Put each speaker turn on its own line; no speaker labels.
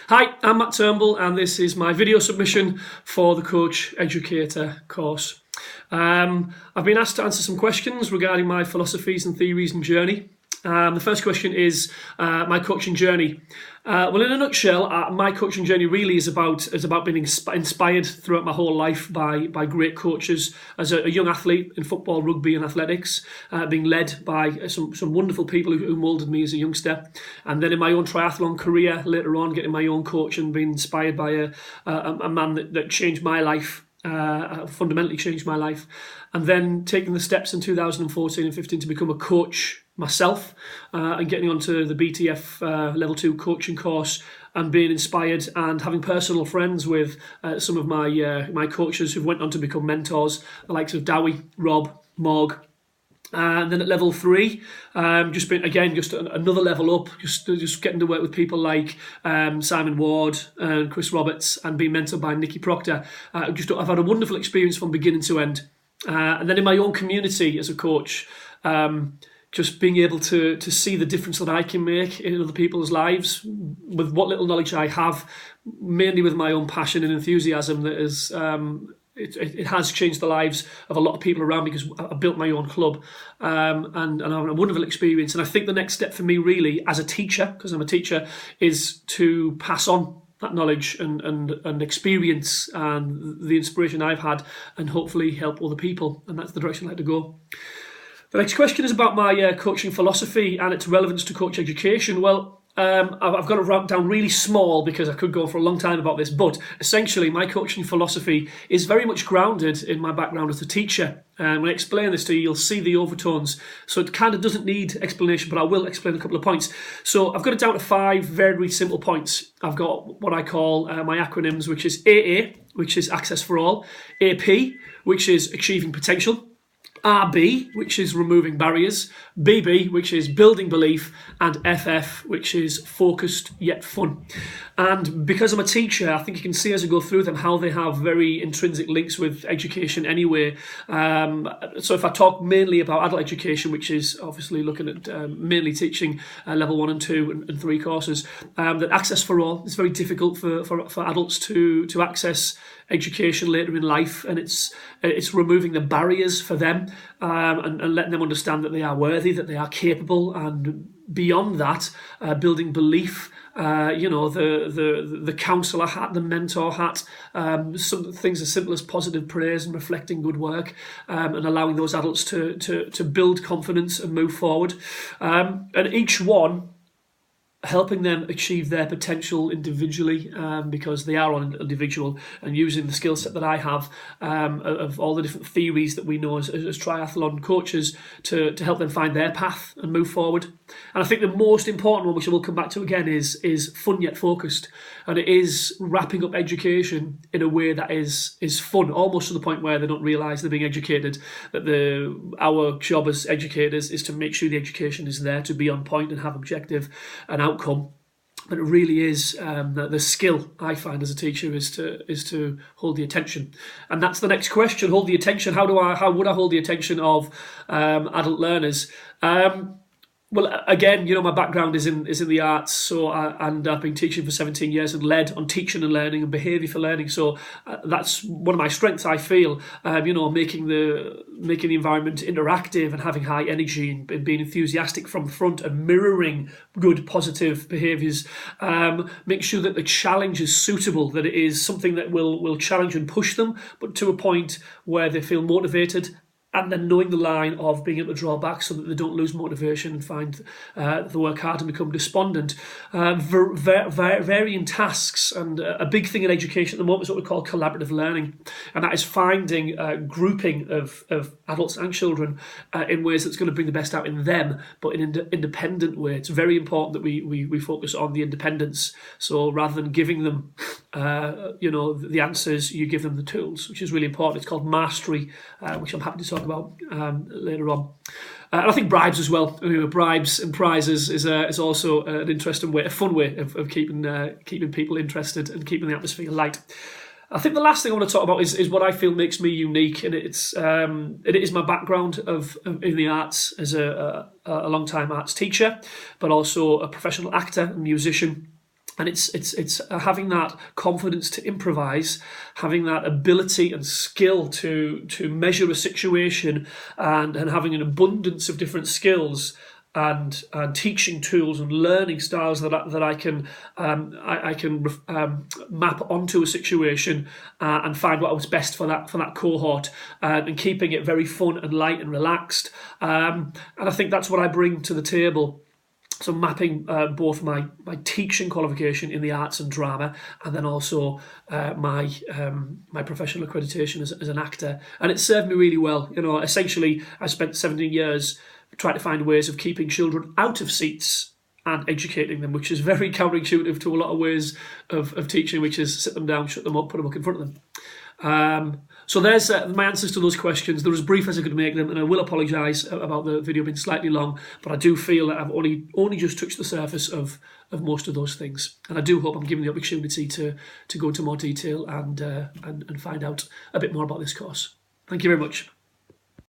Hi, I'm Matt Turnbull and this is my video submission for the Coach Educator course. I've been asked to answer some questions regarding my philosophies and theories and journey. The first question is my coaching journey. Well, in a nutshell, my coaching journey really is about being inspired throughout my whole life by great coaches. As a young athlete in football, rugby and athletics, being led by some wonderful people who moulded me as a youngster. And then in my own triathlon career, later on, getting my own coach and being inspired by a man that changed my life. Fundamentally changed my life, and then taking the steps in 2014 and 15 to become a coach myself, and getting onto the BTF level 2 coaching course and being inspired and having personal friends with some of my coaches who went on to become mentors, the likes of Dowie, Rob, Morg. And then at level 3, just another level up, just getting to work with people like Simon Ward and Chris Roberts, and being mentored by Nikki Proctor. I've had a wonderful experience from beginning to end. And then in my own community as a coach, just being able to see the difference that I can make in other people's lives with what little knowledge I have, mainly with my own passion and enthusiasm that is. It has changed the lives of a lot of people around me because I built my own club, and I'm having a wonderful experience. And I think the next step for me really as a teacher, because I'm a teacher, is to pass on that knowledge and experience and the inspiration I've had, and hopefully help other people. And that's the direction I'd like to go. The next question is about my coaching philosophy and its relevance to coach education. Well, I've got it wrapped down really small because I could go for a long time about this, but essentially my coaching philosophy is very much grounded in my background as a teacher. And when I explain this to you, you'll see the overtones. So it kind of doesn't need explanation, but I will explain a couple of points. So I've got it down to 5 very simple points. I've got what I call my acronyms, which is AA, which is Access for All, AP, which is Achieving Potential, RB, which is removing barriers, BB, which is building belief, and FF, which is focused yet fun. And because I'm a teacher, I think you can see as I go through them how they have very intrinsic links with education anyway. So if I talk mainly about adult education, which is obviously looking at mainly teaching level 1 and 2 and 3 courses, that Access for All is very difficult for adults to access education later in life, and it's removing the barriers for them, and letting them understand that they are worthy, that they are capable, and beyond that, building belief. The counsellor hat, the mentor hat, some things as simple as positive praise and reflecting good work, and allowing those adults to build confidence and move forward, and each one helping them achieve their potential individually, because they are individual, and using the skill set that I have of all the different theories that we know as triathlon coaches to help them find their path and move forward. And I think the most important one, which I will come back to again, is fun yet focused, and it is wrapping up education in a way that is fun, almost to the point where they don't realise they're being educated. That our job as educators is to make sure the education is there to be on point and have objective and outcome. But it really is the skill I find as a teacher is to hold the attention, and that's the next question. Hold the attention. How would I hold the attention of adult learners? Well, again, my background is in the arts, and I've been teaching for 17 years and led on teaching and learning and behaviour for learning. So that's one of my strengths. I feel, making the environment interactive and having high energy and being enthusiastic from the front and mirroring good positive behaviours. Make sure that the challenge is suitable, that it is something that will challenge and push them, but to a point where they feel motivated. And then knowing the line of being able to draw back so that they don't lose motivation and find they work hard and become despondent. Varying tasks, and a big thing in education at the moment is what we call collaborative learning, and that is finding grouping of adults and children in ways that's going to bring the best out in them, but in an independent way. It's very important that we focus on the independence. So rather than giving them the answers, you give them the tools, which is really important. It's called mastery, which I'm happy to talk about later on. And I think bribes as well. Bribes and prizes is also an interesting way, a fun way of keeping people interested and keeping the atmosphere light. I think the last thing I want to talk about is what I feel makes me unique, and it is my background in the arts as a long-time arts teacher, but also a professional actor and musician. And it's having that confidence to improvise, having that ability and skill to measure a situation, and having an abundance of different skills and teaching tools and learning styles that I can map onto a situation, and find what was best for that cohort, and keeping it very fun and light and relaxed. And I think that's what I bring to the table. So mapping both my teaching qualification in the arts and drama, and then also my professional accreditation as an actor, and it served me really well. You know, essentially, I spent 17 years trying to find ways of keeping children out of seats and educating them, which is very counterintuitive to a lot of ways of teaching, which is sit them down, shut them up, put a book in front of them. So there's my answers to those questions. They're as brief as I could make them, and I will apologise about the video being slightly long, but I do feel that I've only just touched the surface of most of those things, and I do hope I'm given the opportunity to go into more detail and find out a bit more about this course. Thank you very much.